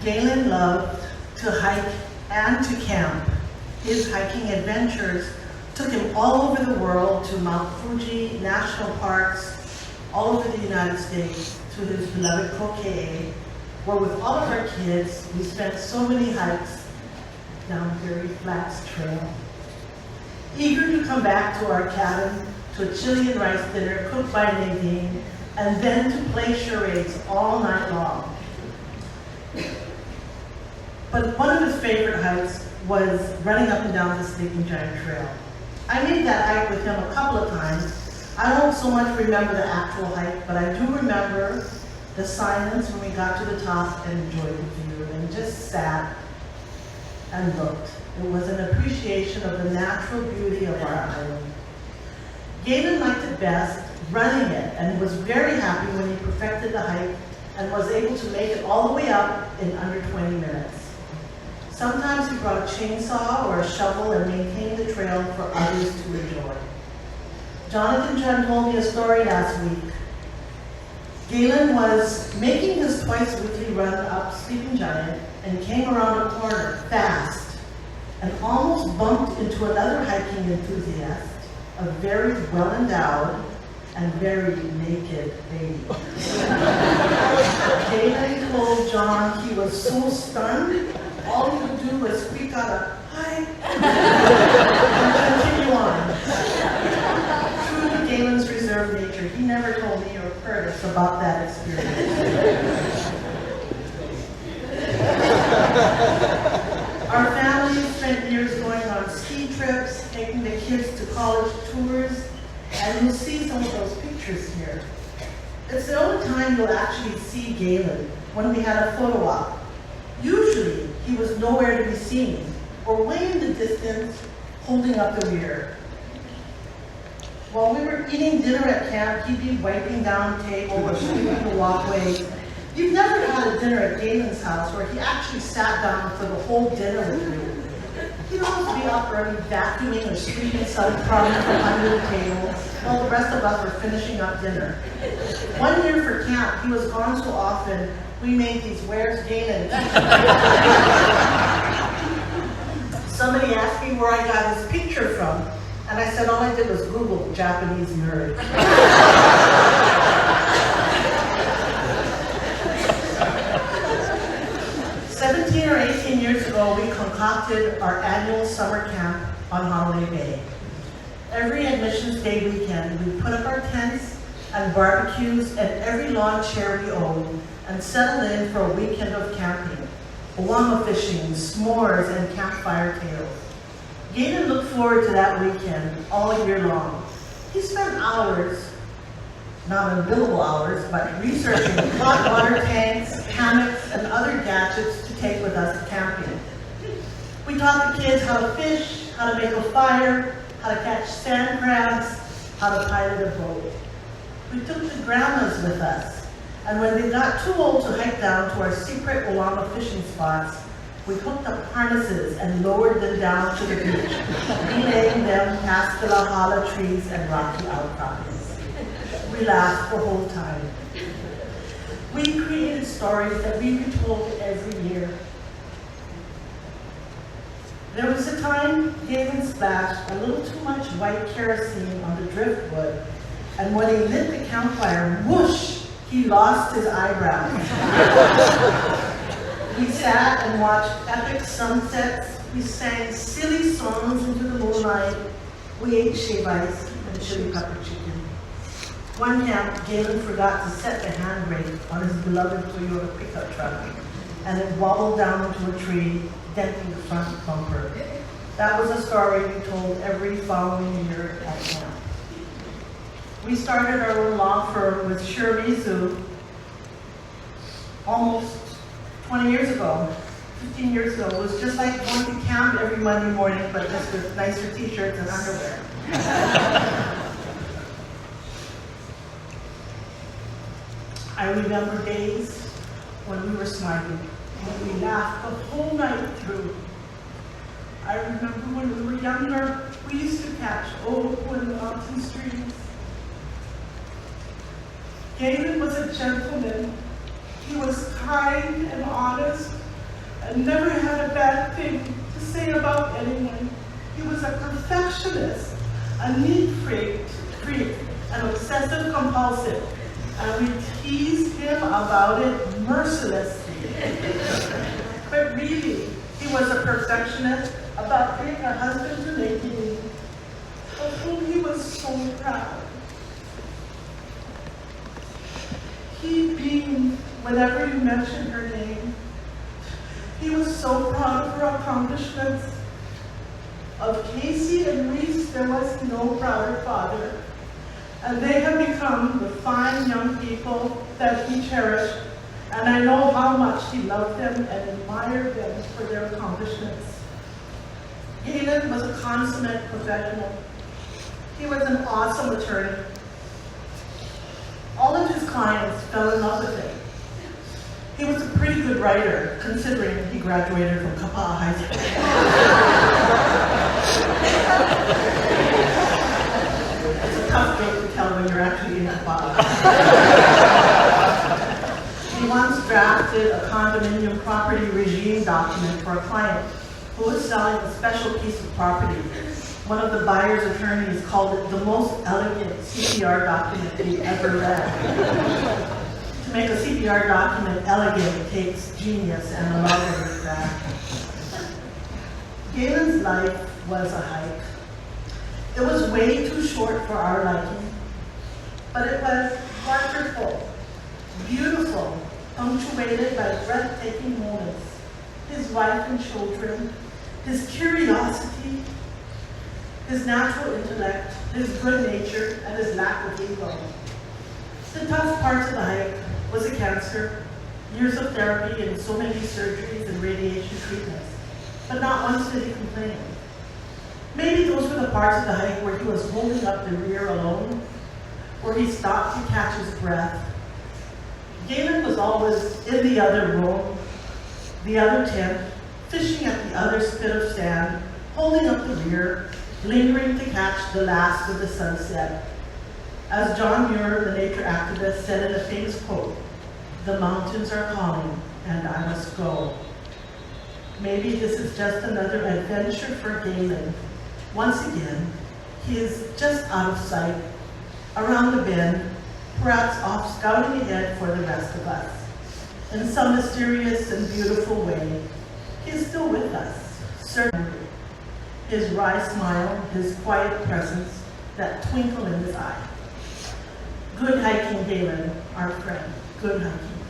Galen loved to hike and to camp. His hiking adventures took him all over the world, to Mount Fuji, national parks, all over the United States, to his beloved Kokee, where with all of our kids, we spent so many hikes down Gary Flats Trail. Eager to come back to our cabin, to a chili and rice dinner cooked by Nadine, and then to play charades all night long. But one of his favorite hikes was running up and down the Sleeping Giant Trail. I made that hike with him a couple of times. I don't so much remember the actual hike, but I do remember the silence when we got to the top and enjoyed the view and just sat and looked. It was an appreciation of the natural beauty of our island. Galen liked it best running it and was very happy when he perfected the hike and was able to make it all the way up in under 20 minutes. Sometimes he brought a chainsaw or a shovel and maintained the trail for others to enjoy. Jonathan Chen told me a story last week. Galen was making his twice weekly run up Sleeping Giant and came around a corner fast and almost bumped into another hiking enthusiast, a very well-endowed and very naked lady. Galen told John he was so stunned, all he could do was squeak out a hi and continue on. True to Galen's reserved nature, he never told me or Curtis about that experience. Our family spent years going on ski trips, taking the kids to college tours, and you'll see some of those pictures here. It's the only time you'll actually see Galen, when we had a photo op. Usually, he was nowhere to be seen, or way in the distance, holding up the rear. While we were eating dinner at camp, he'd be wiping down the table or sweeping the walkway. You've never had a dinner at Galen's house where he actually sat down for the whole dinner with you. He'd always be up early vacuuming or sweeping some crumbs from under the table while the rest of us were finishing up dinner. One year for camp, he was gone so often, we made these "Where's Galen?" Somebody asked me where I got his picture from, and I said all I did was Google Japanese nerd. 17 or 18 years ago, we concocted our annual summer camp on Holiday Bay. Every Admissions Day weekend, we put up our tents and barbecues and every lawn chair we owned and settled in for a weekend of camping, Owama fishing, s'mores, and campfire tales. Galen looked forward to that weekend all year long. He spent hours, not billable hours, but researching hot water tanks, hammocks, and other gadgets to take with us camping. We taught the kids how to fish, how to make a fire, how to catch sand crabs, how to pilot a boat. We took the grandmas with us, and when they got too old to hike down to our secret Owama fishing spots, we hooked up harnesses and lowered them down to the beach, relaying them past the lahala trees and rocky outcroppings. We laughed the whole time. We created stories that we retold every year. There was a time Galen splashed a little too much white kerosene on the driftwood, and when he lit the campfire, whoosh, he lost his eyebrows. We sat and watched epic sunsets. We sang silly songs into the moonlight. We ate shave ice and chili pepper chicken. One camp, Galen forgot to set the handbrake on his beloved Toyota pickup truck, and it wobbled down into a tree, denting the front bumper. That was a story we told every following year at camp. We started our own law firm with Shirmizu almost 20 years ago, 15 years ago. It was just like going to camp every Monday morning, but just with nicer t-shirts and underwear. I remember days when we were smiling, when we laughed the whole night through. I remember when we were younger, we used to catch opo in the mountain streams. Galen was a gentleman. He was kind and honest and never had a bad thing to say about anyone. He was a perfectionist, a neat freak, an obsessive compulsive, and we teased him about it mercilessly. But really, he was a perfectionist about being a husband to Nadine, of whom he was so proud. He beamed whenever you mentioned her name. He was so proud of her accomplishments. Of Casey and Reese, there was no prouder father, and they have become the fine young people that he cherished, and I know how much he loved them and admired them for their accomplishments. Galen was a consummate professional. He was an awesome attorney. All of his clients fell in love with him. He was a pretty good writer, considering he graduated from Kapa'a High School. It's a tough joke to tell when you're actually in Kapa'a. He once drafted a condominium property regime document for a client who was selling a special piece of property. One of the buyer's attorneys called it the most elegant CPR document he ever read. To make a CPR document elegant takes genius and a lot of that. Galen's life was a hike. It was way too short for our liking, but it was wonderful, beautiful, punctuated by breathtaking moments. His wife and children, his curiosity, his natural intellect, his good nature, and his lack of ego. The tough parts of the hike was the cancer, years of therapy and so many surgeries and radiation treatments, but not once did he complain. Maybe those were the parts of the hike where he was holding up the rear alone, where he stopped to catch his breath. Galen was always in the other room, the other tent, fishing at the other spit of sand, holding up the rear, lingering to catch the last of the sunset. As John Muir, the nature activist, said in a famous quote, "The mountains are calling, and I must go." Maybe this is just another adventure for Galen. Once again, he is just out of sight, around the bend, perhaps off scouting ahead for the rest of us. In some mysterious and beautiful way, he is still with us, certainly. His wry smile, his quiet presence, that twinkle in his eye. Good hiking, Galen, our friend. Good hiking.